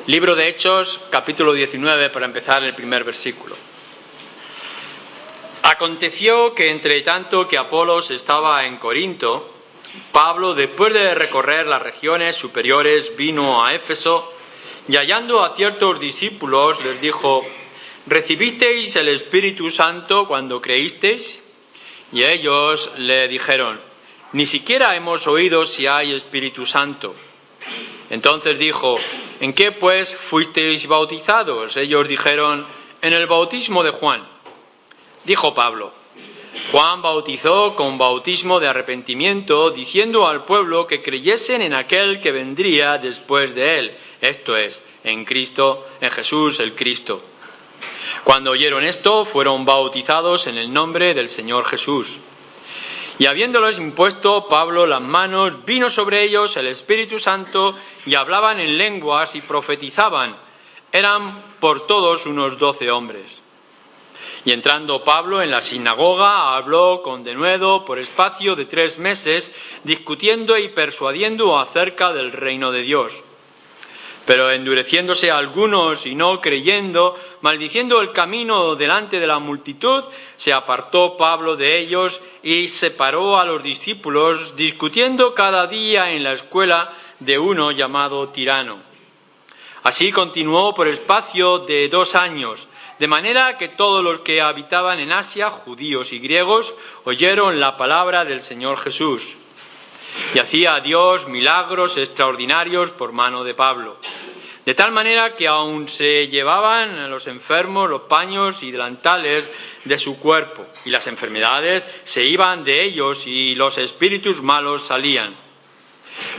Libro de Hechos, capítulo 19, para empezar el primer versículo. Aconteció que entre tanto que Apolos estaba en Corinto, Pablo, después de recorrer las regiones superiores, vino a Éfeso y hallando a ciertos discípulos les dijo: ¿recibisteis el Espíritu Santo cuando creísteis? Y ellos le dijeron: ni siquiera hemos oído si hay Espíritu Santo. Entonces dijo: ¿en qué pues fuisteis bautizados? Ellos dijeron: en el bautismo de Juan. Dijo Pablo: Juan bautizó con bautismo de arrepentimiento, diciendo al pueblo que creyesen en aquel que vendría después de él, esto es, en Cristo, en Jesús el Cristo. Cuando oyeron esto, fueron bautizados en el nombre del Señor Jesús. Y habiéndoles impuesto Pablo las manos, vino sobre ellos el Espíritu Santo y hablaban en lenguas y profetizaban. Eran por todos unos 12 hombres. Y entrando Pablo en la sinagoga, habló con denuedo por espacio de 3 meses, discutiendo y persuadiendo acerca del reino de Dios. Pero endureciéndose algunos y no creyendo, maldiciendo el camino delante de la multitud, se apartó Pablo de ellos y separó a los discípulos, discutiendo cada día en la escuela de uno llamado Tirano. Así continuó por espacio de 2 años, de manera que todos los que habitaban en Asia, judíos y griegos, oyeron la palabra del Señor Jesús. Y hacía Dios milagros extraordinarios por mano de Pablo. De tal manera que aun se llevaban a los enfermos los paños y delantales de su cuerpo, y las enfermedades se iban de ellos y los espíritus malos salían.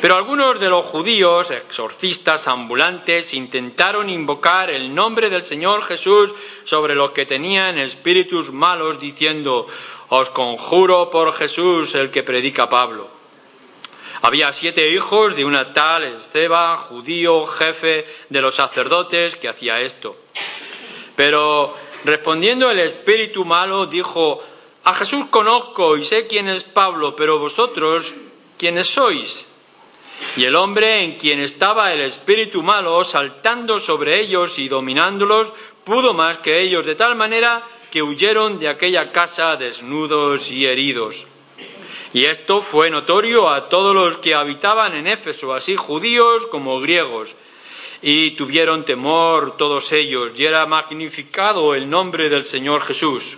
Pero algunos de los judíos, exorcistas ambulantes, intentaron invocar el nombre del Señor Jesús sobre los que tenían espíritus malos, diciendo: os conjuro por Jesús, el que predica Pablo. Había 7 hijos de una tal Esceva, judío, jefe de los sacerdotes, que hacía esto. Pero respondiendo el espíritu malo, dijo: a Jesús conozco y sé quién es Pablo, pero vosotros, ¿quiénes sois? Y el hombre en quien estaba el espíritu malo, saltando sobre ellos y dominándolos, pudo más que ellos, de tal manera que huyeron de aquella casa desnudos y heridos. Y esto fue notorio a todos los que habitaban en Éfeso, así judíos como griegos. Y tuvieron temor todos ellos, y era magnificado el nombre del Señor Jesús.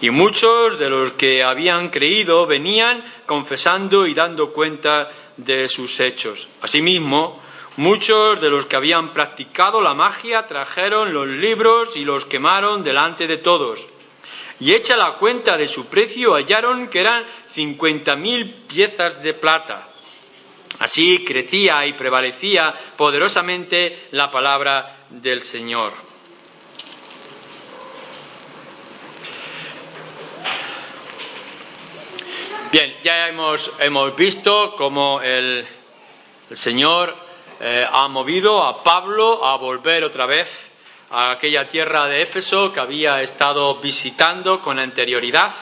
Y muchos de los que habían creído venían confesando y dando cuenta de sus hechos. Asimismo, muchos de los que habían practicado la magia trajeron los libros y los quemaron delante de todos. Y hecha la cuenta de su precio, hallaron que eran 50.000 piezas de plata. Así crecía y prevalecía poderosamente la palabra del Señor. Bien, ya hemos visto cómo el Señor ha movido a Pablo a volver otra vez a aquella tierra de Éfeso que había estado visitando con anterioridad.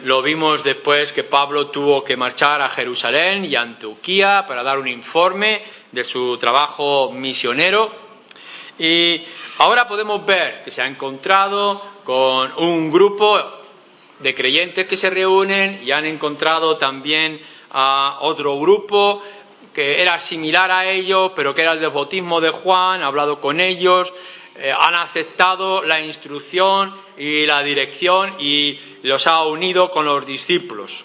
Lo vimos después que Pablo tuvo que marchar a Jerusalén y a Antioquía para dar un informe de su trabajo misionero. Y ahora podemos ver que se ha encontrado con un grupo de creyentes que se reúnen y han encontrado también a otro grupo que era similar a ellos, pero que era el del bautismo de Juan. Ha hablado con ellos, han aceptado la instrucción y la dirección y los ha unido con los discípulos.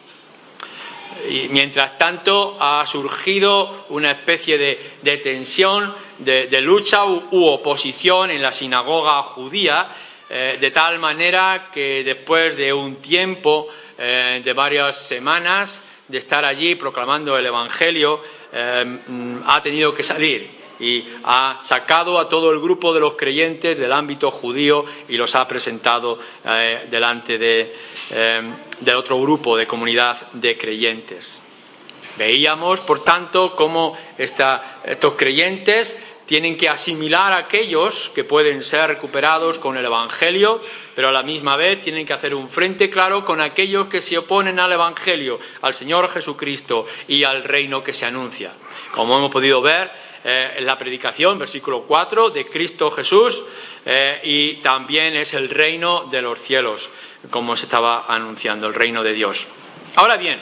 Y mientras tanto ha surgido una especie de tensión, de lucha u oposición en la sinagoga judía, de tal manera que después de un tiempo, de varias semanas de estar allí proclamando el Evangelio, ha tenido que salir y ha sacado a todo el grupo de los creyentes del ámbito judío y los ha presentado delante del otro grupo de comunidad de creyentes. Veíamos, por tanto, cómo estos creyentes tienen que asimilar a aquellos que pueden ser recuperados con el Evangelio, pero a la misma vez tienen que hacer un frente claro con aquellos que se oponen al Evangelio, al Señor Jesucristo y al reino que se anuncia. Como hemos podido ver, la predicación, versículo 4, de Cristo Jesús, y también es el reino de los cielos, como se estaba anunciando, el reino de Dios. Ahora bien,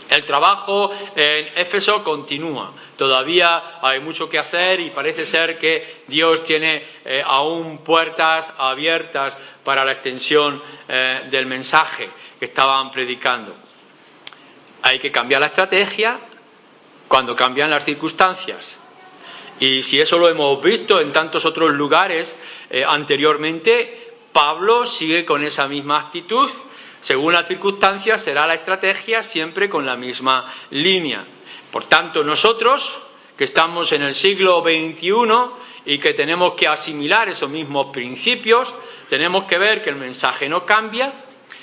el trabajo en Éfeso continúa. Todavía hay mucho que hacer y parece ser que Dios tiene aún puertas abiertas para la extensión del mensaje que estaban predicando. Hay que cambiar la estrategia cuando cambian las circunstancias. Y si eso lo hemos visto en tantos otros lugares anteriormente, Pablo sigue con esa misma actitud. Según las circunstancias será la estrategia siempre con la misma línea. Por tanto, nosotros que estamos en el siglo XXI y que tenemos que asimilar esos mismos principios, tenemos que ver que el mensaje no cambia,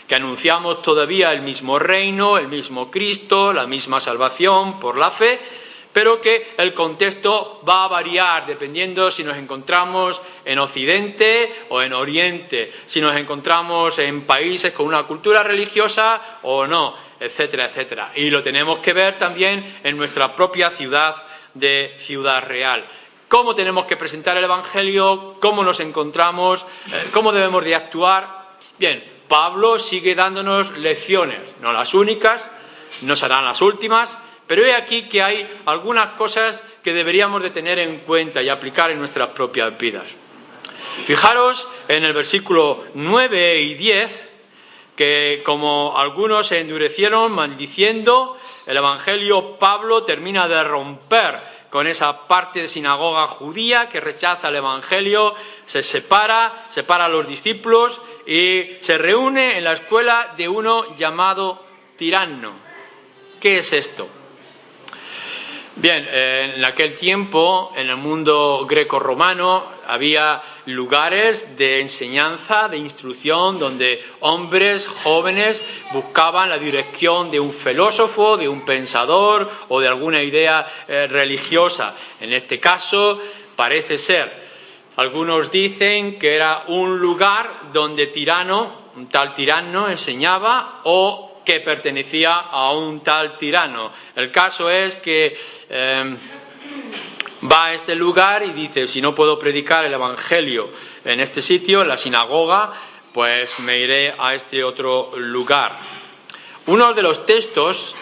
que anunciamos todavía el mismo reino, el mismo Cristo, la misma salvación por la fe, pero que el contexto va a variar dependiendo si nos encontramos en Occidente o en Oriente, si nos encontramos en países con una cultura religiosa o no, etcétera, etcétera. Y lo tenemos que ver también en nuestra propia ciudad de Ciudad Real. ¿Cómo tenemos que presentar el Evangelio? ¿Cómo nos encontramos? ¿Cómo debemos de actuar? Bien, Pablo sigue dándonos lecciones, no las únicas, no serán las últimas, pero he aquí que hay algunas cosas que deberíamos de tener en cuenta y aplicar en nuestras propias vidas. Fijaros en el versículo 9 y 10, que como algunos se endurecieron maldiciendo, el Evangelio Pablo termina de romper con esa parte de sinagoga judía que rechaza el Evangelio, se separa a los discípulos y se reúne en la escuela de uno llamado Tiranno. ¿Qué es esto? Bien, en aquel tiempo, en el mundo greco-romano, había lugares de enseñanza, de instrucción, donde hombres jóvenes buscaban la dirección de un filósofo, de un pensador o de alguna idea religiosa. En este caso, parece ser, algunos dicen que era un lugar donde un tal Tiranno enseñaba o que pertenecía a un tal tirano. El caso es que va a este lugar y dice, si no puedo predicar el Evangelio en este sitio, en la sinagoga, pues me iré a este otro lugar. Uno de los textos,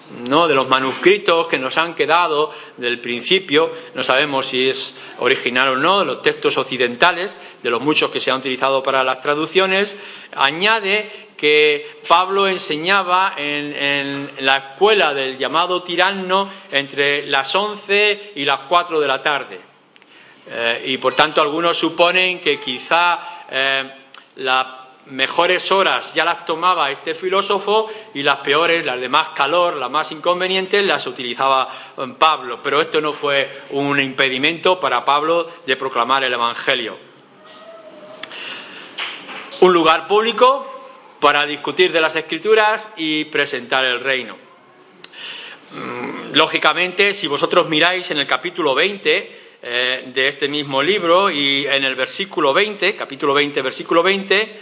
de los manuscritos que nos han quedado del principio, no sabemos si es original o no, de los textos occidentales, de los muchos que se han utilizado para las traducciones, añade que Pablo enseñaba en la escuela del llamado Tiranno entre las 11 y las 4 de la tarde. Y por tanto algunos suponen que quizá las mejores horas ya las tomaba este filósofo y las peores, las de más calor, las más inconvenientes, las utilizaba Pablo. Pero esto no fue un impedimento para Pablo de proclamar el Evangelio. Un lugar público para discutir de las Escrituras y presentar el reino. Lógicamente, si vosotros miráis en el capítulo 20 de este mismo libro y en el versículo 20, capítulo 20, versículo 20,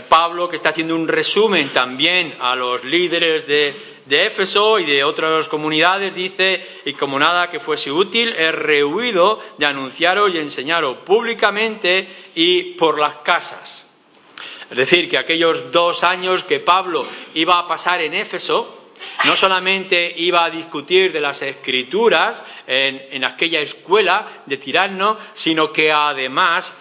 Pablo, que está haciendo un resumen también a los líderes de Éfeso y de otras comunidades, dice, y como nada que fuese útil, he rehuido de anunciaros y enseñaros públicamente y por las casas. Es decir, que aquellos 2 años que Pablo iba a pasar en Éfeso, no solamente iba a discutir de las Escrituras en aquella escuela de Tiranno, sino que además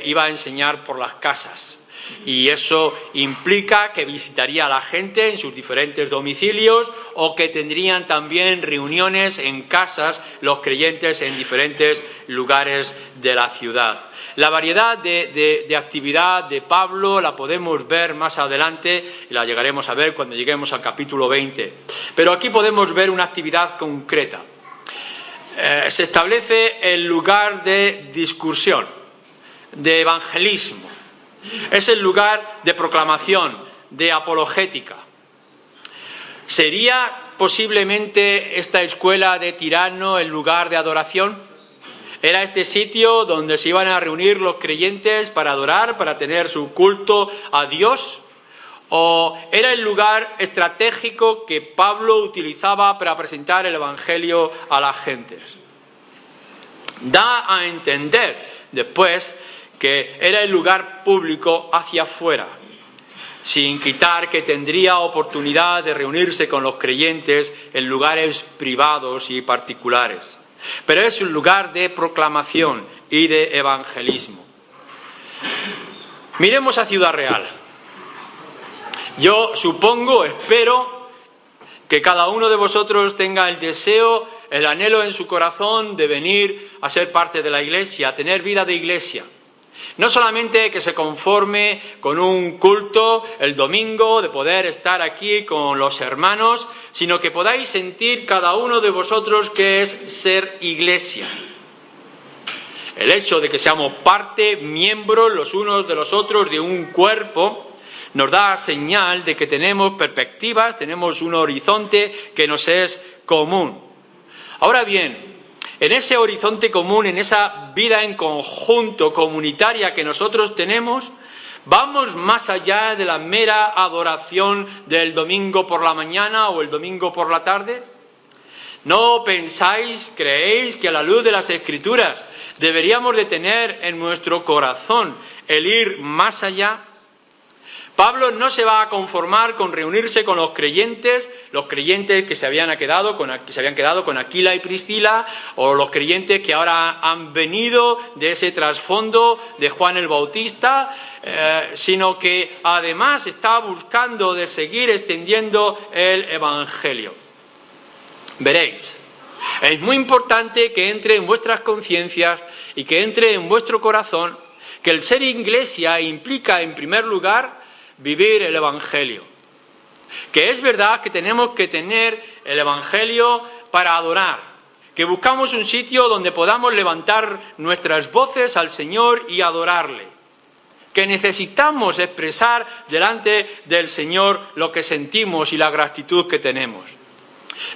iba a enseñar por las casas. Y eso implica que visitaría a la gente en sus diferentes domicilios o que tendrían también reuniones en casas los creyentes en diferentes lugares de la ciudad. La variedad de actividad de Pablo la podemos ver más adelante y la llegaremos a ver cuando lleguemos al capítulo 20. Pero aquí podemos ver una actividad concreta. Se establece el lugar de discusión, de evangelismo. Es el lugar de proclamación, de apologética. ¿Sería posiblemente esta escuela de Tiranno el lugar de adoración? ¿Era este sitio donde se iban a reunir los creyentes para adorar, para tener su culto a Dios? ¿O era el lugar estratégico que Pablo utilizaba para presentar el Evangelio a las gentes? Da a entender después que era el lugar público hacia afuera, sin quitar que tendría oportunidad de reunirse con los creyentes en lugares privados y particulares. Pero es un lugar de proclamación y de evangelismo. Miremos a Ciudad Real. Yo supongo, espero, que cada uno de vosotros tenga el deseo, el anhelo en su corazón de venir a ser parte de la iglesia, a tener vida de iglesia. No solamente que se conforme con un culto el domingo, de poder estar aquí con los hermanos, sino que podáis sentir cada uno de vosotros que es ser iglesia. El hecho de que seamos parte, miembros los unos de los otros de un cuerpo, nos da señal de que tenemos perspectivas, tenemos un horizonte que nos es común. Ahora bien, en ese horizonte común, en esa vida en conjunto comunitaria que nosotros tenemos, vamos más allá de la mera adoración del domingo por la mañana o el domingo por la tarde. ¿No pensáis, creéis que a la luz de las Escrituras deberíamos de tener en nuestro corazón el ir más allá? Pablo no se va a conformar con reunirse con los creyentes que se habían quedado con Aquila y Priscila, o los creyentes que ahora han venido de ese trasfondo de Juan el Bautista, sino que además está buscando de seguir extendiendo el Evangelio. Veréis, es muy importante que entre en vuestras conciencias y que entre en vuestro corazón que el ser iglesia implica, en primer lugar, vivir el Evangelio. Que es verdad que tenemos que tener el Evangelio para adorar, que buscamos un sitio donde podamos levantar nuestras voces al Señor y adorarle, que necesitamos expresar delante del Señor lo que sentimos y la gratitud que tenemos.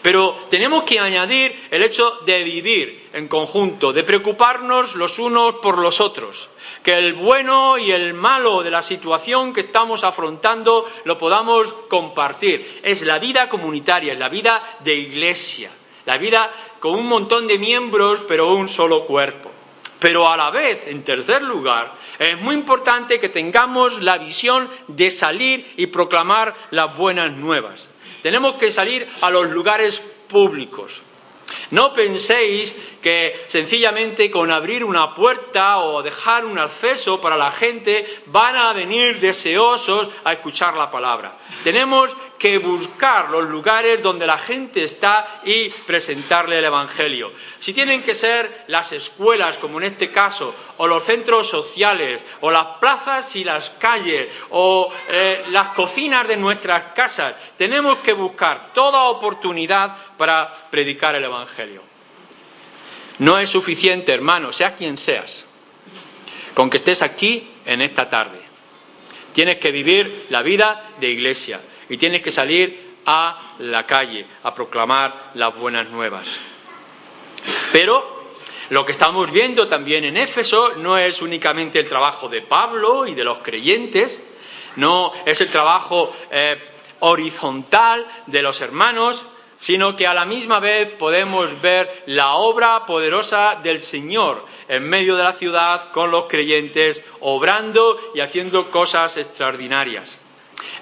Pero tenemos que añadir el hecho de vivir en conjunto, de preocuparnos los unos por los otros, que el bueno y el malo de la situación que estamos afrontando lo podamos compartir. Es la vida comunitaria, es la vida de iglesia, la vida con un montón de miembros pero un solo cuerpo. Pero a la vez, en tercer lugar, es muy importante que tengamos la visión de salir y proclamar las buenas nuevas. Tenemos que salir a los lugares públicos. No penséis que sencillamente con abrir una puerta o dejar un acceso para la gente van a venir deseosos a escuchar la palabra. Tenemos que buscar los lugares donde la gente está y presentarle el Evangelio. Si tienen que ser las escuelas, como en este caso, o los centros sociales, o las plazas y las calles, o las cocinas de nuestras casas, tenemos que buscar toda oportunidad para predicar el Evangelio. No es suficiente, hermano, seas quien seas, con que estés aquí en esta tarde. Tienes que vivir la vida de iglesia y tienes que salir a la calle a proclamar las buenas nuevas. Pero lo que estamos viendo también en Éfeso no es únicamente el trabajo de Pablo y de los creyentes, no es el trabajo horizontal de los hermanos, sino que a la misma vez podemos ver la obra poderosa del Señor en medio de la ciudad con los creyentes, obrando y haciendo cosas extraordinarias.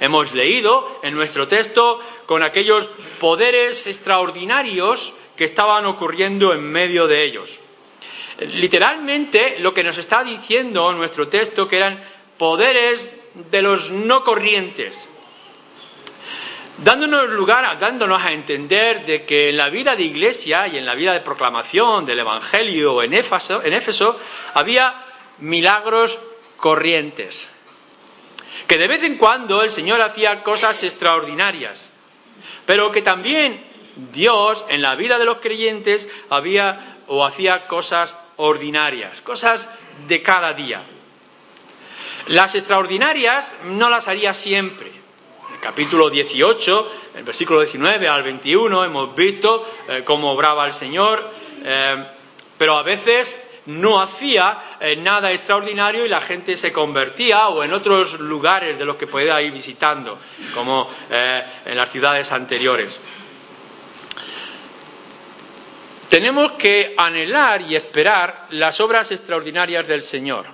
Hemos leído en nuestro texto con aquellos poderes extraordinarios que estaban ocurriendo en medio de ellos. Literalmente lo que nos está diciendo nuestro texto que eran poderes de los no corrientes, dándonos a entender de que en la vida de iglesia y en la vida de proclamación del Evangelio en Éfeso había milagros corrientes, que de vez en cuando el Señor hacía cosas extraordinarias, pero que también Dios en la vida de los creyentes hacía cosas ordinarias, cosas de cada día. Las extraordinarias no las haría siempre. En el capítulo 18, el versículo 19 al 21, hemos visto cómo obraba el Señor, pero a veces no hacía nada extraordinario y la gente se convertía, o en otros lugares de los que podía ir visitando, como en las ciudades anteriores. Tenemos que anhelar y esperar las obras extraordinarias del Señor.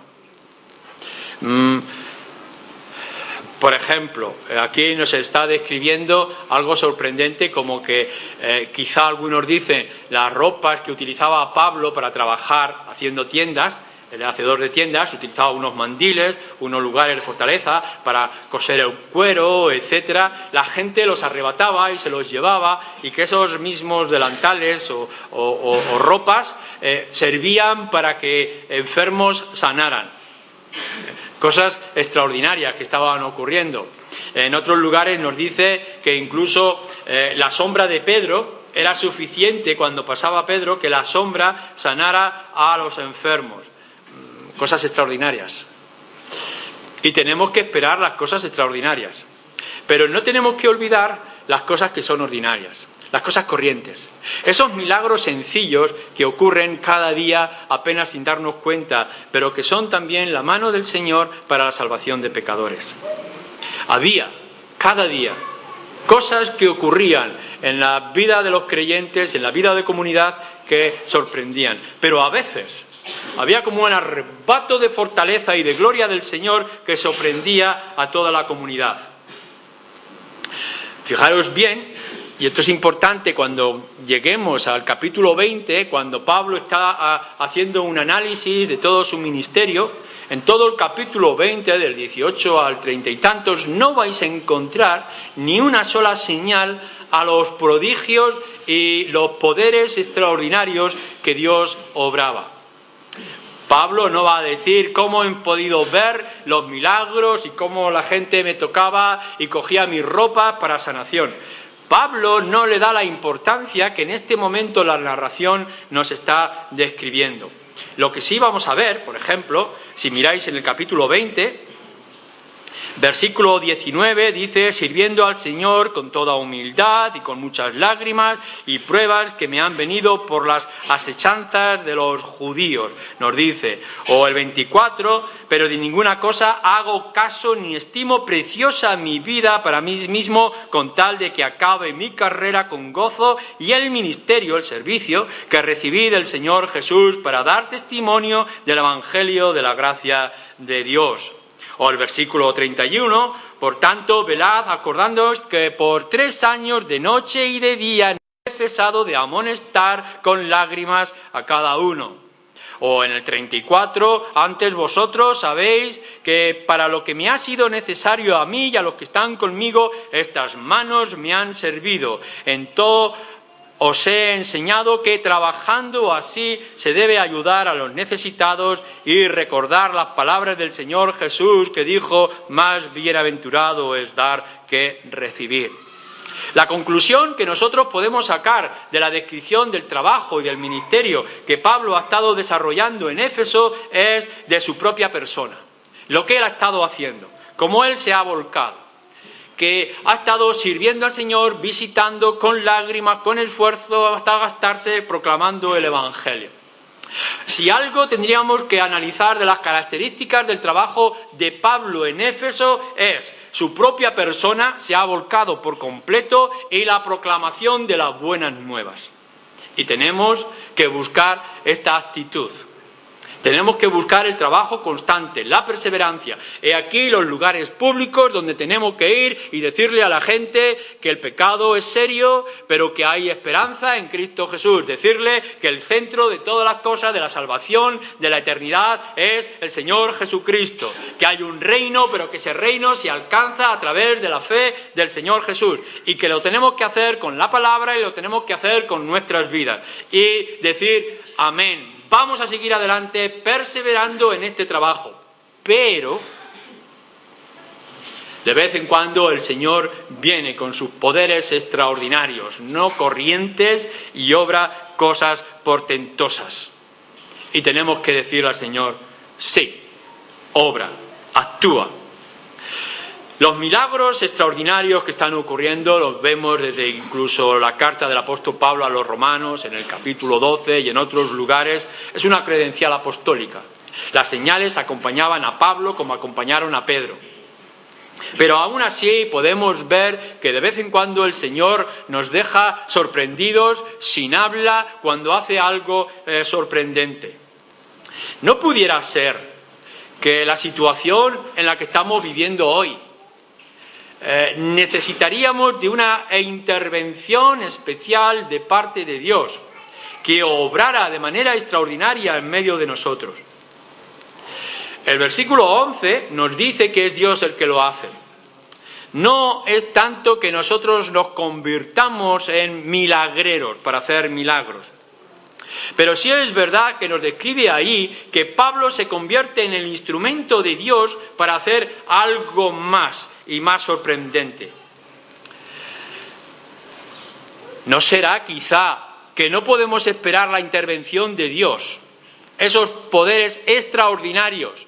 Por ejemplo, aquí nos está describiendo algo sorprendente, como que quizá algunos dicen las ropas que utilizaba Pablo para trabajar haciendo tiendas. El hacedor de tiendas utilizaba unos mandiles, unos lugares de fortaleza para coser el cuero, etcétera. La gente los arrebataba y se los llevaba, y que esos mismos delantales o ropas servían para que enfermos sanaran. Cosas extraordinarias que estaban ocurriendo. En otros lugares nos dice que incluso la sombra de Pedro era suficiente, cuando pasaba Pedro, que la sombra sanara a los enfermos. Cosas extraordinarias. Y tenemos que esperar las cosas extraordinarias. Pero no tenemos que olvidar las cosas que son ordinarias, las cosas corrientes. Esos milagros sencillos que ocurren cada día apenas sin darnos cuenta, pero que son también la mano del Señor para la salvación de pecadores. Había, cada día, cosas que ocurrían en la vida de los creyentes, en la vida de comunidad, que sorprendían. Pero a veces había como un arrebato de fortaleza y de gloria del Señor que sorprendía a toda la comunidad. Fijaros bien, y esto es importante cuando lleguemos al capítulo 20, cuando Pablo está haciendo un análisis de todo su ministerio. En todo el capítulo 20, del 18 al 30 y tantos, no vais a encontrar ni una sola señal a los prodigios y los poderes extraordinarios que Dios obraba. Pablo no va a decir cómo he podido ver los milagros y cómo la gente me tocaba y cogía mis ropas para sanación. Pablo no le da la importancia que en este momento la narración nos está describiendo. Lo que sí vamos a ver, por ejemplo, si miráis en el capítulo 20, versículo 19, dice: sirviendo al Señor con toda humildad y con muchas lágrimas y pruebas que me han venido por las asechanzas de los judíos, nos dice. O el 24, pero de ninguna cosa hago caso ni estimo preciosa mi vida para mí mismo, con tal de que acabe mi carrera con gozo y el ministerio, el servicio que recibí del Señor Jesús para dar testimonio del Evangelio de la gracia de Dios. O el versículo 31, por tanto, velad, acordándoos que por 3 años de noche y de día no he cesado de amonestar con lágrimas a cada uno. O en el 34, antes vosotros sabéis que para lo que me ha sido necesario a mí y a los que están conmigo, estas manos me han servido. En todo os he enseñado que trabajando así se debe ayudar a los necesitados y recordar las palabras del Señor Jesús, que dijo: más bienaventurado es dar que recibir. La conclusión que nosotros podemos sacar de la descripción del trabajo y del ministerio que Pablo ha estado desarrollando en Éfeso es de su propia persona, lo que él ha estado haciendo, cómo él se ha volcado, que ha estado sirviendo al Señor, visitando con lágrimas, con esfuerzo, hasta gastarse, proclamando el Evangelio. Si algo tendríamos que analizar de las características del trabajo de Pablo en Éfeso es su propia persona, se ha volcado por completo, y la proclamación de las buenas nuevas. Y tenemos que buscar esta actitud. Tenemos que buscar el trabajo constante, la perseverancia. He aquí los lugares públicos donde tenemos que ir y decirle a la gente que el pecado es serio, pero que hay esperanza en Cristo Jesús. Decirle que el centro de todas las cosas, de la salvación, de la eternidad, es el Señor Jesucristo. Que hay un reino, pero que ese reino se alcanza a través de la fe del Señor Jesús. Y que lo tenemos que hacer con la palabra y lo tenemos que hacer con nuestras vidas. Y decir: amén. Vamos a seguir adelante perseverando en este trabajo, pero de vez en cuando el Señor viene con sus poderes extraordinarios, no corrientes, y obra cosas portentosas. Y tenemos que decirle al Señor: sí, obra, actúa. Los milagros extraordinarios que están ocurriendo los vemos desde incluso la carta del apóstol Pablo a los romanos, en el capítulo 12 y en otros lugares. Es una credencial apostólica. Las señales acompañaban a Pablo como acompañaron a Pedro. Pero aún así podemos ver que de vez en cuando el Señor nos deja sorprendidos, sin habla, cuando hace algo sorprendente. ¿No pudiera ser que la situación en la que estamos viviendo hoy necesitaríamos de una intervención especial de parte de Dios, que obrara de manera extraordinaria en medio de nosotros? El versículo 11 nos dice que es Dios el que lo hace. No es tanto que nosotros nos convirtamos en milagreros para hacer milagros. Pero sí es verdad que nos describe ahí que Pablo se convierte en el instrumento de Dios para hacer algo más y más sorprendente. ¿No será quizá que no podemos esperar la intervención de Dios, esos poderes extraordinarios,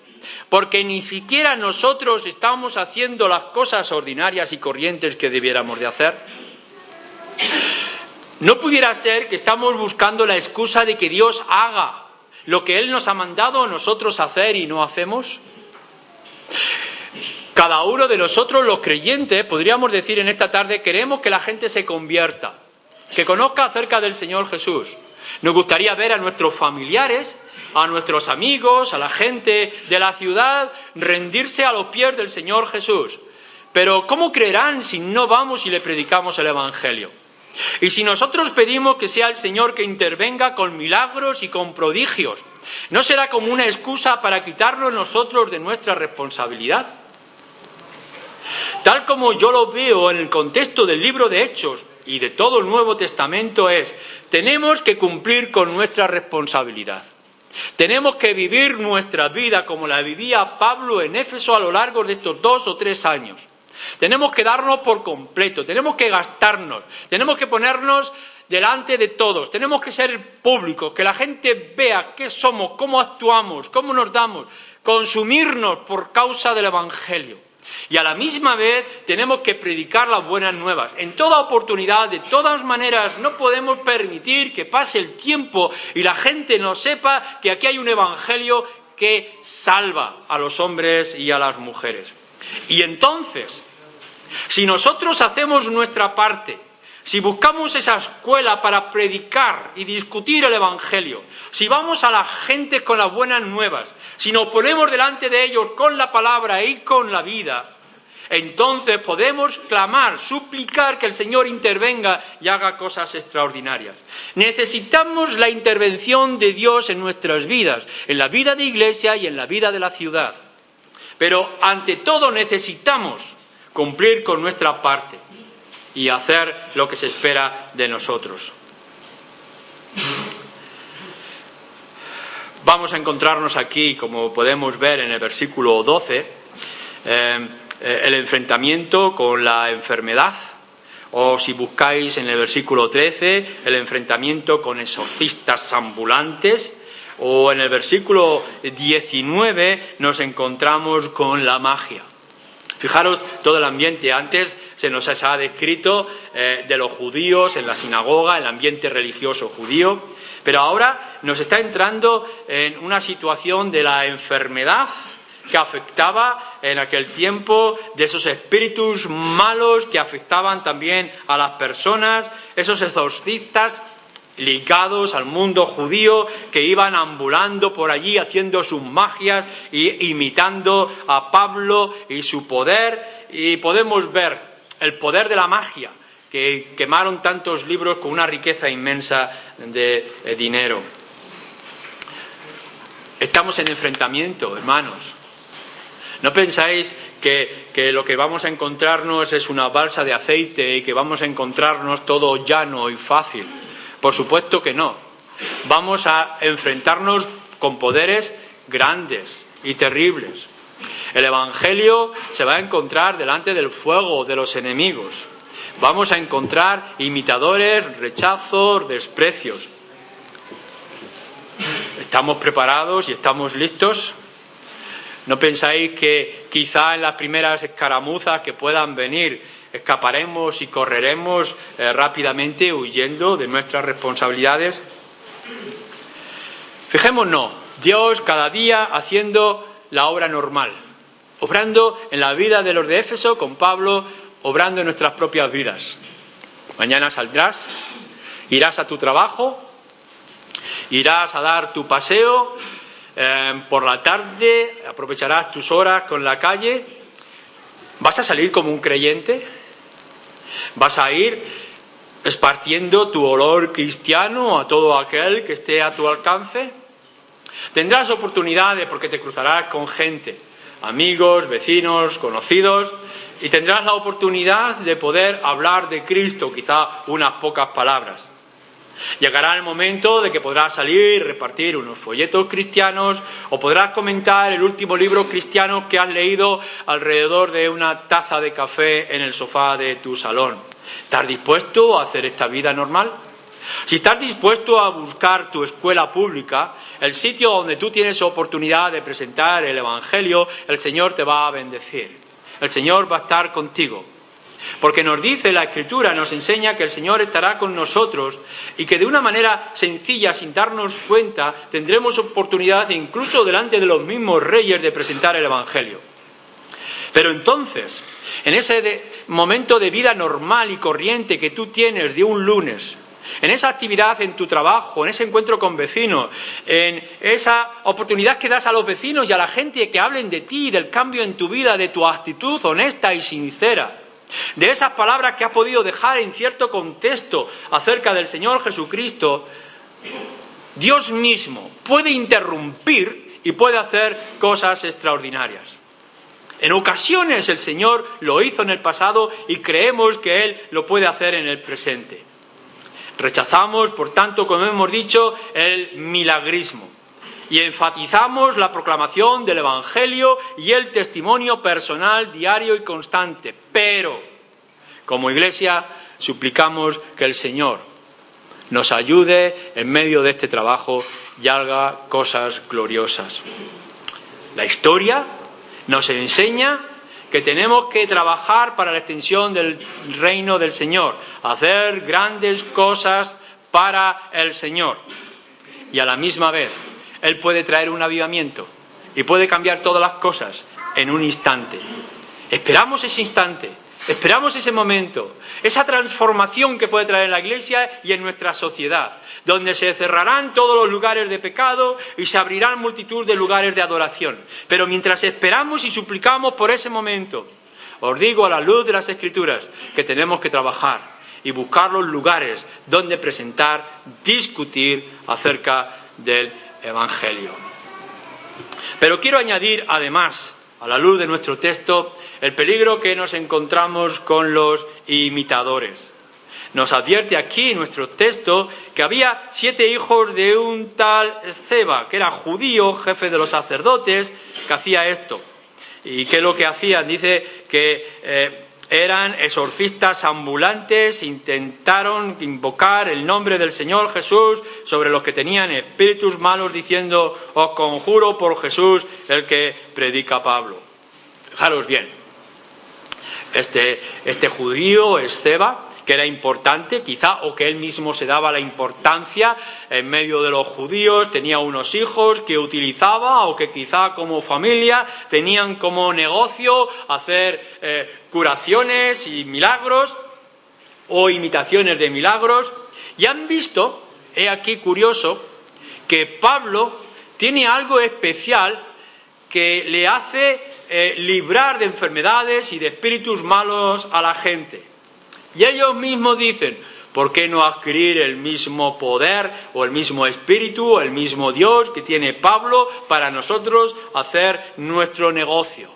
porque ni siquiera nosotros estamos haciendo las cosas ordinarias y corrientes que debiéramos de hacer? ¿No pudiera ser que estamos buscando la excusa de que Dios haga lo que Él nos ha mandado a nosotros hacer y no hacemos? Cada uno de nosotros, los creyentes, podríamos decir en esta tarde, queremos que la gente se convierta, que conozca acerca del Señor Jesús. Nos gustaría ver a nuestros familiares, a nuestros amigos, a la gente de la ciudad, rendirse a los pies del Señor Jesús. Pero ¿cómo creerán si no vamos y le predicamos el Evangelio? Y si nosotros pedimos que sea el Señor que intervenga con milagros y con prodigios, ¿no será como una excusa para quitarnos nosotros de nuestra responsabilidad? Tal como yo lo veo en el contexto del libro de Hechos y de todo el Nuevo Testamento es, tenemos que cumplir con nuestra responsabilidad. Tenemos que vivir nuestra vida como la vivía Pablo en Éfeso a lo largo de estos 2 o 3 años. Tenemos que darnos por completo, tenemos que gastarnos, tenemos que ponernos delante de todos, tenemos que ser públicos, que la gente vea qué somos, cómo actuamos, cómo nos damos, consumirnos por causa del Evangelio. Y a la misma vez tenemos que predicar las buenas nuevas. En toda oportunidad, de todas maneras, no podemos permitir que pase el tiempo y la gente no sepa que aquí hay un Evangelio que salva a los hombres y a las mujeres. Y entonces, si nosotros hacemos nuestra parte, si buscamos esa escuela para predicar y discutir el Evangelio, si vamos a la gente con las buenas nuevas, si nos ponemos delante de ellos con la palabra y con la vida, entonces podemos clamar, suplicar que el Señor intervenga y haga cosas extraordinarias. Necesitamos la intervención de Dios en nuestras vidas, en la vida de iglesia y en la vida de la ciudad. Pero ante todo necesitamos cumplir con nuestra parte y hacer lo que se espera de nosotros. Vamos a encontrarnos aquí, como podemos ver en el versículo 12, el enfrentamiento con la enfermedad, o si buscáis en el versículo 13, el enfrentamiento con exorcistas ambulantes, o en el versículo 19 nos encontramos con la magia. Fijaros todo el ambiente. Antes se nos ha descrito de los judíos en la sinagoga, el ambiente religioso judío, pero ahora nos está entrando en una situación de la enfermedad que afectaba en aquel tiempo, de esos espíritus malos que afectaban también a las personas, esos exorcistas ligados al mundo judío que iban ambulando por allí haciendo sus magias e imitando a Pablo y su poder. Y podemos ver el poder de la magia, que quemaron tantos libros con una riqueza inmensa de dinero. Estamos en enfrentamiento, hermanos. ¿No pensáis que lo que vamos a encontrarnos es una balsa de aceite y que vamos a encontrarnos todo llano y fácil? Por supuesto que no. Vamos a enfrentarnos con poderes grandes y terribles. El Evangelio se va a encontrar delante del fuego de los enemigos. Vamos a encontrar imitadores, rechazos, desprecios. ¿Estamos preparados y estamos listos? ¿No pensáis que quizá en las primeras escaramuzas que puedan venir escaparemos y correremos rápidamente huyendo de nuestras responsabilidades? Fijémonos, Dios cada día haciendo la obra normal. obrando en la vida de los de Éfeso, con Pablo obrando en nuestras propias vidas. Mañana saldrás, irás a tu trabajo, irás a dar tu paseo, por la tarde aprovecharás tus horas con la calle. ¿Vas a salir como un creyente? ¿Vas a ir esparciendo tu olor cristiano a todo aquel que esté a tu alcance? Tendrás oportunidades porque te cruzarás con gente, amigos, vecinos, conocidos, y tendrás la oportunidad de poder hablar de Cristo, quizá unas pocas palabras. Llegará el momento de que podrás salir y repartir unos folletos cristianos, o podrás comentar el último libro cristiano que has leído alrededor de una taza de café en el sofá de tu salón. ¿Estás dispuesto a hacer esta vida normal? Si estás dispuesto a buscar tu escuela pública, el sitio donde tú tienes oportunidad de presentar el Evangelio, el Señor te va a bendecir. El Señor va a estar contigo. Porque nos dice la Escritura, nos enseña que el Señor estará con nosotros y que de una manera sencilla, sin darnos cuenta, tendremos oportunidad incluso delante de los mismos reyes de presentar el Evangelio. Pero entonces, en ese momento de vida normal y corriente que tú tienes de un lunes, en esa actividad en tu trabajo, en ese encuentro con vecinos, en esa oportunidad que das a los vecinos y a la gente que hablen de ti, del cambio en tu vida, de tu actitud honesta y sincera, de esas palabras que has podido dejar en cierto contexto acerca del Señor Jesucristo, Dios mismo puede interrumpir y puede hacer cosas extraordinarias. En ocasiones el Señor lo hizo en el pasado y creemos que Él lo puede hacer en el presente. Rechazamos, por tanto, como hemos dicho, el milagrismo y enfatizamos la proclamación del Evangelio y el testimonio personal, diario y constante. Pero, como Iglesia, suplicamos que el Señor nos ayude en medio de este trabajo y haga cosas gloriosas. La historia nos enseña que tenemos que trabajar para la extensión del reino del Señor, hacer grandes cosas para el Señor. Y a la misma vez, Él puede traer un avivamiento y puede cambiar todas las cosas en un instante. Esperamos ese instante, esperamos ese momento, esa transformación que puede traer en la Iglesia y en nuestra sociedad, donde se cerrarán todos los lugares de pecado y se abrirán multitud de lugares de adoración. Pero mientras esperamos y suplicamos por ese momento, os digo a la luz de las Escrituras que tenemos que trabajar y buscar los lugares donde presentar, discutir acerca del Evangelio. Pero quiero añadir, además, a la luz de nuestro texto, el peligro que nos encontramos con los imitadores. Nos advierte aquí nuestro texto que había 7 hijos de un tal Esceva, que era judío, jefe de los sacerdotes, que hacía esto. ¿Y qué es lo que hacían? Dice que eran exorcistas ambulantes, intentaron invocar el nombre del Señor Jesús sobre los que tenían espíritus malos, diciendo: os conjuro por Jesús, el que predica Pablo. Fijaros bien, este judío, Esceva, que era importante, quizá, o que él mismo se daba la importancia en medio de los judíos, tenía unos hijos que utilizaba o que quizá como familia tenían como negocio hacer curaciones y milagros o imitaciones de milagros, y han visto, he aquí curioso, que Pablo tiene algo especial que le hace librar de enfermedades y de espíritus malos a la gente. Y ellos mismos dicen: ¿por qué no adquirir el mismo poder o el mismo espíritu o el mismo Dios que tiene Pablo para nosotros hacer nuestro negocio?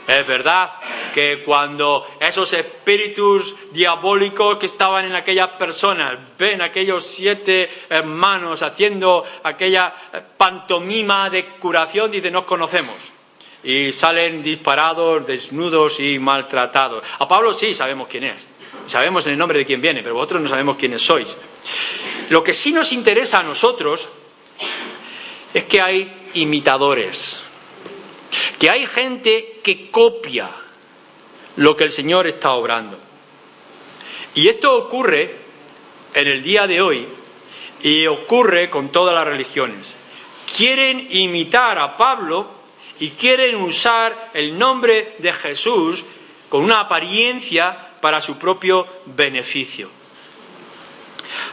Es verdad que cuando esos espíritus diabólicos que estaban en aquellas personas ven a aquellos 7 hermanos haciendo aquella pantomima de curación, dicen: nos conocemos. Y salen disparados, desnudos y maltratados. A Pablo sí sabemos quién es, sabemos en el nombre de quién viene, pero vosotros no sabemos quiénes sois. Lo que sí nos interesa a nosotros es que hay imitadores, que hay gente que copia lo que el Señor está obrando. Y esto ocurre en el día de hoy y ocurre con todas las religiones. Quieren imitar a Pablo y quieren usar el nombre de Jesús con una apariencia para su propio beneficio.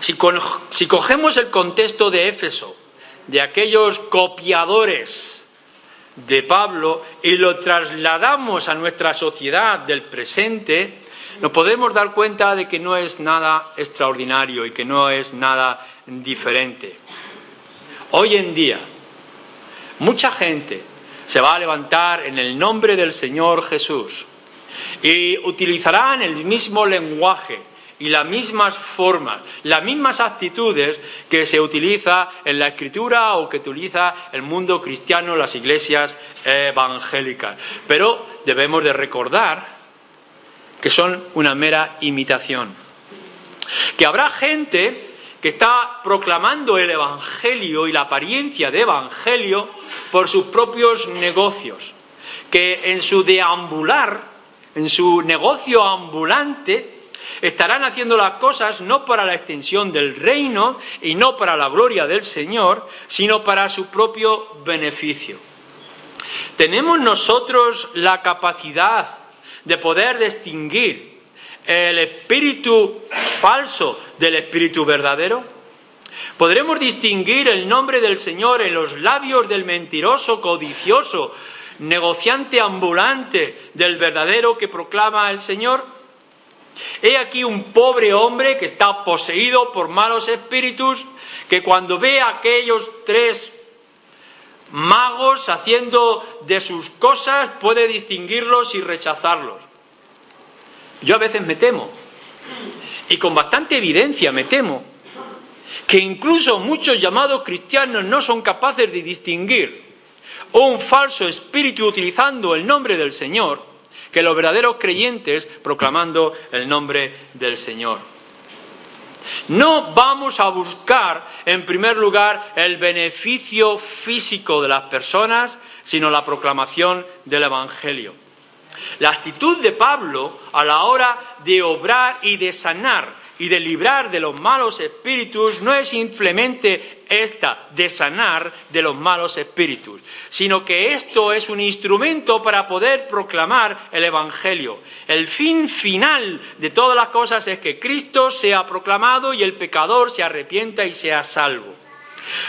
Si cogemos el contexto de Éfeso, de aquellos copiadores de Pablo, y lo trasladamos a nuestra sociedad del presente, nos podemos dar cuenta de que no es nada extraordinario y que no es nada diferente. Hoy en día, mucha gente se va a levantar en el nombre del Señor Jesús y utilizarán el mismo lenguaje y las mismas formas, las mismas actitudes que se utiliza en la Escritura o que utiliza el mundo cristiano, las iglesias evangélicas. Pero debemos de recordar que son una mera imitación. Que habrá gente que está proclamando el Evangelio y la apariencia de Evangelio por sus propios negocios, que en su deambular, en su negocio ambulante, estarán haciendo las cosas no para la extensión del reino y no para la gloria del Señor, sino para su propio beneficio. ¿Tenemos nosotros la capacidad de poder distinguir el espíritu falso del espíritu verdadero? ¿Podremos distinguir el nombre del Señor en los labios del mentiroso, codicioso, negociante ambulante del verdadero que proclama el Señor? He aquí un pobre hombre que está poseído por malos espíritus, que cuando ve a aquellos tres magos haciendo de sus cosas, puede distinguirlos y rechazarlos. Yo a veces me temo, y con bastante evidencia me temo, que incluso muchos llamados cristianos no son capaces de distinguir un falso espíritu utilizando el nombre del Señor, que los verdaderos creyentes proclamando el nombre del Señor. No vamos a buscar, en primer lugar, el beneficio físico de las personas, sino la proclamación del Evangelio. La actitud de Pablo a la hora de obrar y de sanar y de librar de los malos espíritus no es simplemente esta de sanar de los malos espíritus, sino que esto es un instrumento para poder proclamar el Evangelio. El fin final de todas las cosas es que Cristo sea proclamado y el pecador se arrepienta y sea salvo.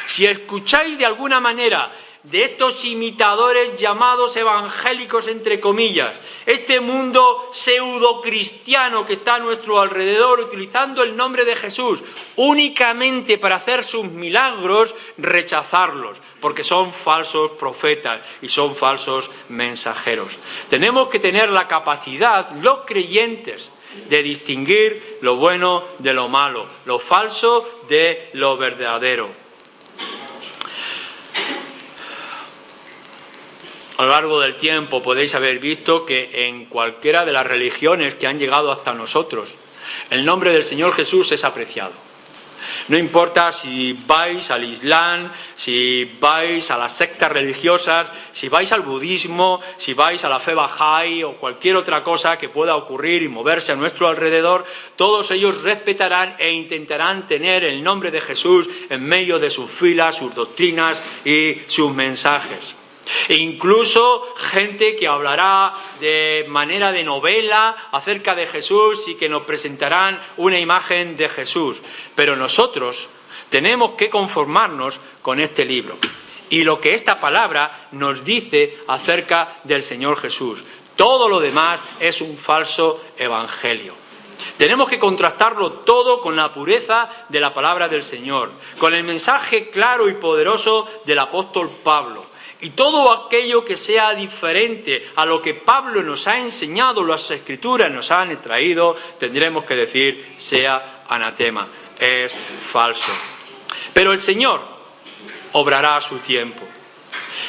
Si escucháis de alguna manera de estos imitadores llamados evangélicos, entre comillas, este mundo pseudo-cristiano que está a nuestro alrededor utilizando el nombre de Jesús únicamente para hacer sus milagros, rechazarlos, porque son falsos profetas y son falsos mensajeros. Tenemos que tener la capacidad, los creyentes, de distinguir lo bueno de lo malo, lo falso de lo verdadero. A lo largo del tiempo podéis haber visto que en cualquiera de las religiones que han llegado hasta nosotros, el nombre del Señor Jesús es apreciado. No importa si vais al Islam, si vais a las sectas religiosas, si vais al budismo, si vais a la fe Bahá'í o cualquier otra cosa que pueda ocurrir y moverse a nuestro alrededor, todos ellos respetarán e intentarán tener el nombre de Jesús en medio de sus filas, sus doctrinas y sus mensajes. E incluso gente que hablará de manera de novela acerca de Jesús y que nos presentarán una imagen de Jesús. Pero nosotros tenemos que conformarnos con este libro y lo que esta palabra nos dice acerca del Señor Jesús. Todo lo demás es un falso evangelio. Tenemos que contrastarlo todo con la pureza de la palabra del Señor, con el mensaje claro y poderoso del apóstol Pablo. Y todo aquello que sea diferente a lo que Pablo nos ha enseñado, las Escrituras nos han traído, tendremos que decir, sea anatema, es falso. Pero el Señor obrará a su tiempo.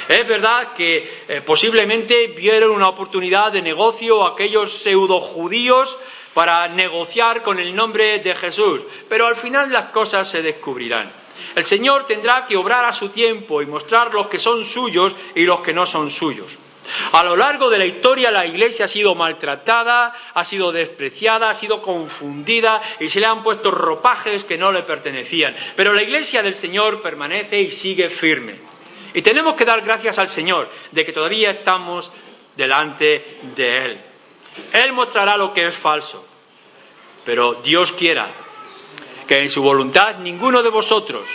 Es verdad que posiblemente vieron una oportunidad de negocio aquellos pseudo-judíos para negociar con el nombre de Jesús, pero al final las cosas se descubrirán. El Señor tendrá que obrar a su tiempo y mostrar los que son suyos y los que no son suyos. A lo largo de la historia la Iglesia ha sido maltratada, ha sido despreciada, ha sido confundida y se le han puesto ropajes que no le pertenecían. Pero la Iglesia del Señor permanece y sigue firme. Y tenemos que dar gracias al Señor de que todavía estamos delante de Él. Él mostrará lo que es falso, pero Dios quiera que en su voluntad ninguno de vosotros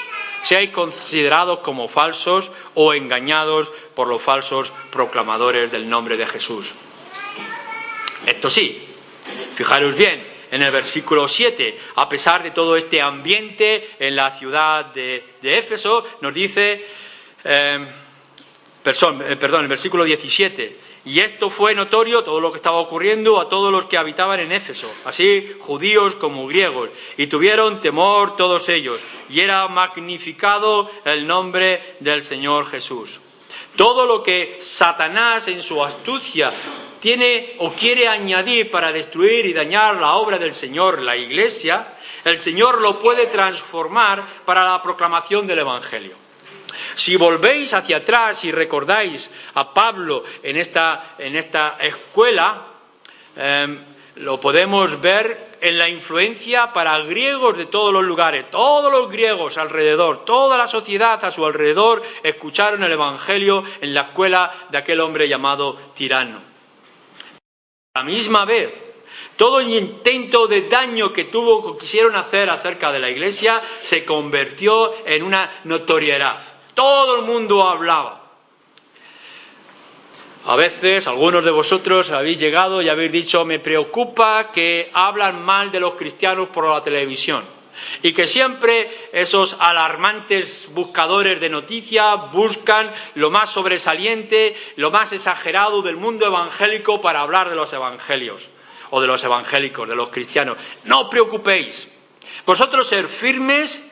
seáis considerados como falsos o engañados por los falsos proclamadores del nombre de Jesús. Esto sí, fijaros bien, en el versículo 7, a pesar de todo este ambiente en la ciudad de Éfeso, nos dice, el versículo 17, y esto fue notorio, todo lo que estaba ocurriendo, a todos los que habitaban en Éfeso, así judíos como griegos, y tuvieron temor todos ellos, y era magnificado el nombre del Señor Jesús. Todo lo que Satanás en su astucia tiene o quiere añadir para destruir y dañar la obra del Señor, la Iglesia, el Señor lo puede transformar para la proclamación del Evangelio. Si volvéis hacia atrás y recordáis a Pablo en esta escuela, lo podemos ver en la influencia para griegos de todos los lugares. Todos los griegos alrededor, toda la sociedad a su alrededor escucharon el Evangelio en la escuela de aquel hombre llamado Tirano. A la misma vez, todo el intento de daño que quisieron hacer acerca de la Iglesia se convirtió en una notoriedad. Todo el mundo hablaba. A veces, algunos de vosotros habéis llegado y habéis dicho, me preocupa que hablan mal de los cristianos por la televisión. Y que siempre esos alarmantes buscadores de noticias buscan lo más sobresaliente, lo más exagerado del mundo evangélico para hablar de los evangelios, o de los evangélicos, de los cristianos. No os preocupéis. Vosotros ser firmes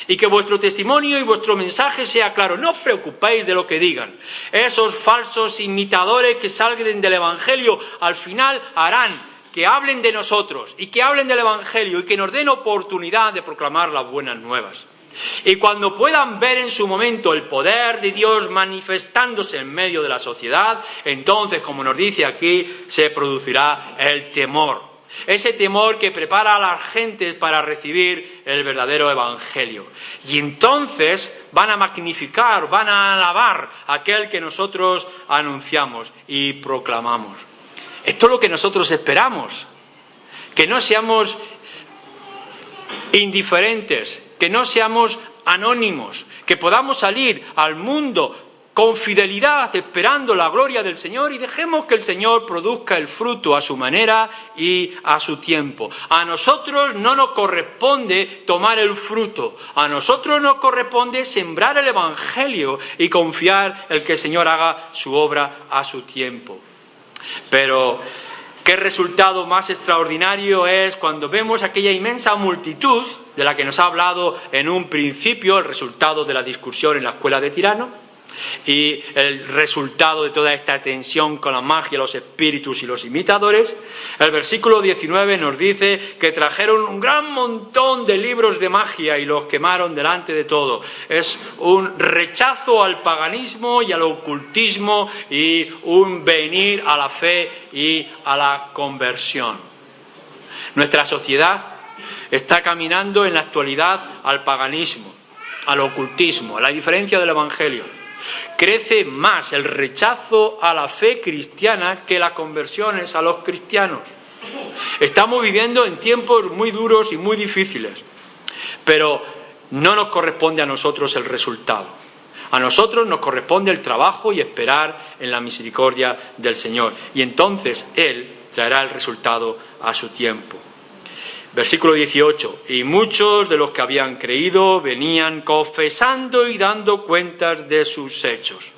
y que vuestro testimonio y vuestro mensaje sea claro. No os preocupéis de lo que digan. Esos falsos imitadores que salgan del Evangelio al final harán que hablen de nosotros y que hablen del Evangelio y que nos den oportunidad de proclamar las buenas nuevas. Y cuando puedan ver en su momento el poder de Dios manifestándose en medio de la sociedad, entonces, como nos dice aquí, se producirá el temor. Ese temor que prepara a las gentes para recibir el verdadero Evangelio. Y entonces van a magnificar, van a alabar a aquel que nosotros anunciamos y proclamamos. Esto es lo que nosotros esperamos. Que no seamos indiferentes, que no seamos anónimos, que podamos salir al mundo con fidelidad, esperando la gloria del Señor, y dejemos que el Señor produzca el fruto a su manera y a su tiempo. A nosotros no nos corresponde tomar el fruto, a nosotros nos corresponde sembrar el Evangelio y confiar en que el Señor haga su obra a su tiempo. Pero qué resultado más extraordinario es cuando vemos aquella inmensa multitud de la que nos ha hablado en un principio, el resultado de la discusión en la escuela de Tirano, y el resultado de toda esta tensión con la magia, los espíritus y los imitadores. El versículo 19 nos dice que trajeron un gran montón de libros de magia y los quemaron delante de todo. Es un rechazo al paganismo y al ocultismo y un venir a la fe y a la conversión. Nuestra sociedad está caminando en la actualidad al paganismo, al ocultismo, a la diferencia del Evangelio. Crece más el rechazo a la fe cristiana que las conversiones a los cristianos. Estamos viviendo en tiempos muy duros y muy difíciles, pero no nos corresponde a nosotros el resultado. A nosotros nos corresponde el trabajo y esperar en la misericordia del Señor. Y entonces Él traerá el resultado a su tiempo. Versículo 18. Y muchos de los que habían creído venían confesando y dando cuentas de sus hechos.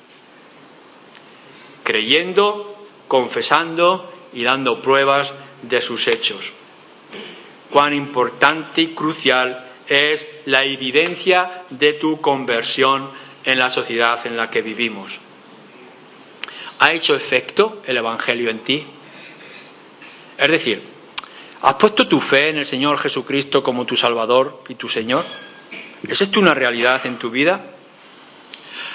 Creyendo, confesando y dando pruebas de sus hechos. Cuán importante y crucial es la evidencia de tu conversión en la sociedad en la que vivimos. ¿Ha hecho efecto el Evangelio en ti? Es decir, ¿has puesto tu fe en el Señor Jesucristo como tu Salvador y tu Señor? ¿Es esto una realidad en tu vida?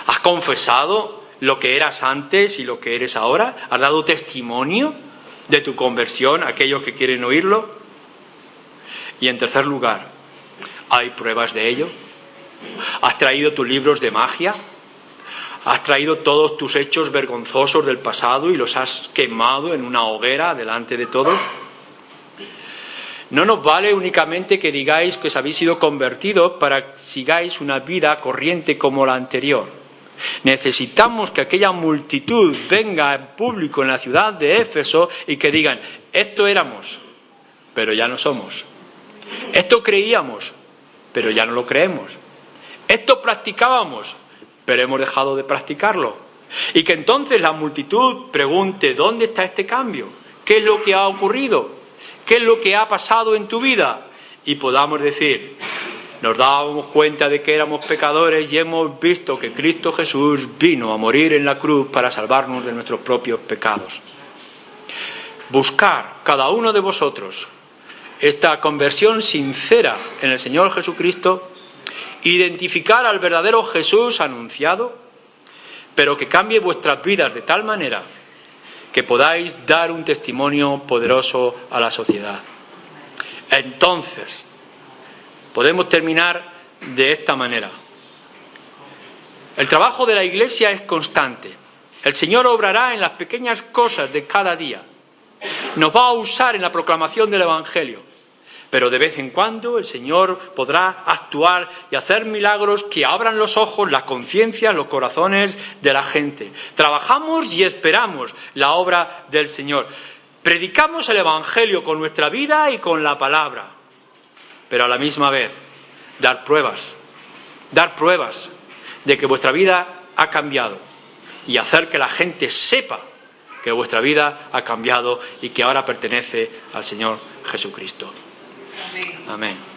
¿Has confesado lo que eras antes y lo que eres ahora? ¿Has dado testimonio de tu conversión a aquellos que quieren oírlo? Y en tercer lugar, ¿hay pruebas de ello? ¿Has traído tus libros de magia? Has traído todos tus hechos vergonzosos del pasado y los has quemado en una hoguera delante de todos. No nos vale únicamente que digáis que os habéis sido convertidos para que sigáis una vida corriente como la anterior. Necesitamos que aquella multitud venga en público en la ciudad de Éfeso y que digan: esto éramos, pero ya no somos. Esto creíamos, pero ya no lo creemos. Esto practicábamos, pero hemos dejado de practicarlo. Y que entonces la multitud pregunte: ¿dónde está este cambio? ¿Qué es lo que ha ocurrido? ¿Qué es lo que ha pasado en tu vida? Y podamos decir: nos dábamos cuenta de que éramos pecadores y hemos visto que Cristo Jesús vino a morir en la cruz para salvarnos de nuestros propios pecados. Buscar cada uno de vosotros esta conversión sincera en el Señor Jesucristo, identificar al verdadero Jesús anunciado, pero que cambie vuestras vidas de tal manera que podáis dar un testimonio poderoso a la sociedad. Entonces, podemos terminar de esta manera. El trabajo de la Iglesia es constante. El Señor obrará en las pequeñas cosas de cada día. Nos va a usar en la proclamación del Evangelio. Pero de vez en cuando el Señor podrá actuar y hacer milagros que abran los ojos, las conciencias, los corazones de la gente. Trabajamos y esperamos la obra del Señor. Predicamos el Evangelio con nuestra vida y con la palabra. Pero a la misma vez, dar pruebas de que vuestra vida ha cambiado y hacer que la gente sepa que vuestra vida ha cambiado y que ahora pertenece al Señor Jesucristo. Amén.